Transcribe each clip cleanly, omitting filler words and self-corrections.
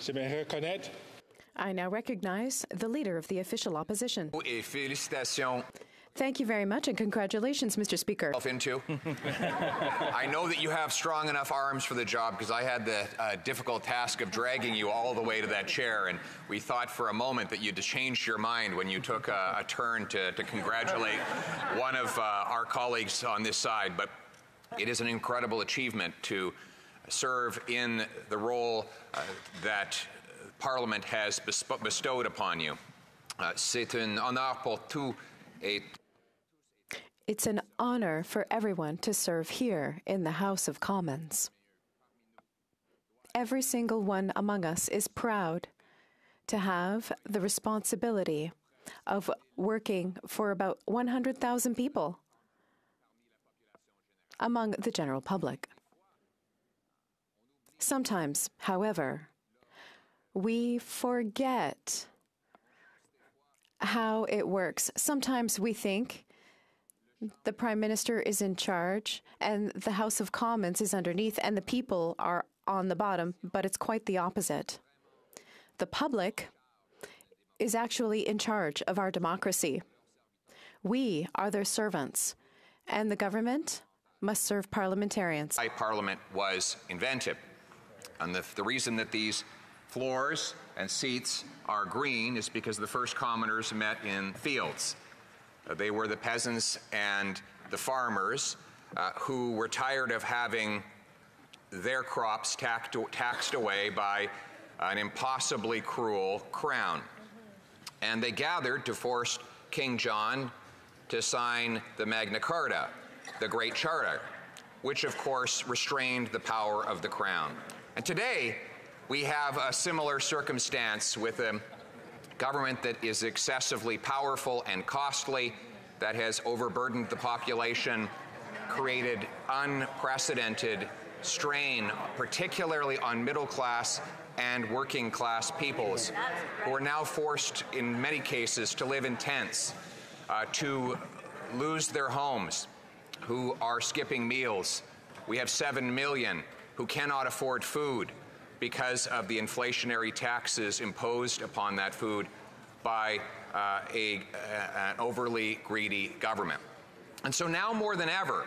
J'aimerais reconnaître. I now recognize the Leader of the Official Opposition. Et félicitations. Thank you very much, and congratulations, Mr. Speaker. Into. I know that you have strong enough arms for the job, because I had the difficult task of dragging you all the way to that chair, and we thought for a moment that you'd changed your mind when you took a turn to congratulate one of our colleagues on this side. But it is an incredible achievement to serve in the role that Parliament has bestowed upon you. C'est un honneur pour tous et It's an honor for everyone to serve here in the House of Commons. Every single one among us is proud to have the responsibility of working for about 100,000 people among the general public. Sometimes, however, we forget how it works. Sometimes we think the Prime Minister is in charge and the House of Commons is underneath and the people are on the bottom, but it's quite the opposite. The public is actually in charge of our democracy. We are their servants, and the government must serve parliamentarians. Parliament was invented. And the reason that these floors and seats are green is because the first commoners met in fields. They were the peasants and the farmers who were tired of having their crops taxed away by an impossibly cruel crown. And they gathered to force King John to sign the Magna Carta, the Great Charter, which of course restrained the power of the crown. And today, we have a similar circumstance with a government that is excessively powerful and costly, that has overburdened the population, created unprecedented strain, particularly on middle-class and working-class peoples, who are now forced, in many cases, to live in tents, to lose their homes, who are skipping meals. We have 7 million who cannot afford food because of the inflationary taxes imposed upon that food by an overly greedy government. And so now more than ever,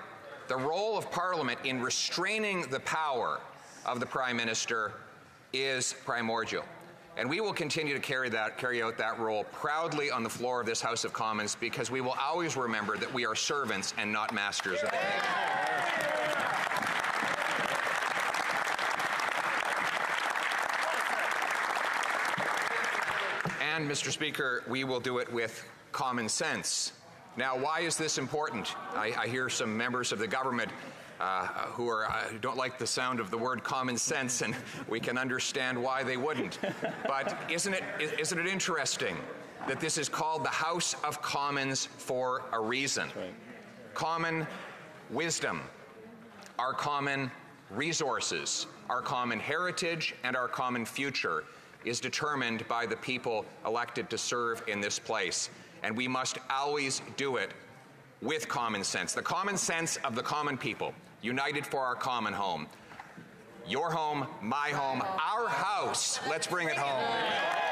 the role of Parliament in restraining the power of the Prime Minister is primordial. And we will continue to carry out that role proudly on the floor of this House of Commons, because we will always remember that we are servants and not masters of the nation. And, Mr. Speaker, we will do it with common sense. Now, why is this important? I hear some members of the government who don't like the sound of the word common sense, and we can understand why they wouldn't. But isn't it interesting that this is called the House of Commons for a reason? Right. Common wisdom, our common resources, our common heritage, and our common future is determined by the people elected to serve in this place. And we must always do it with common sense. The common sense of the common people, united for our common home. Your home, my home, our house. Let's bring it home.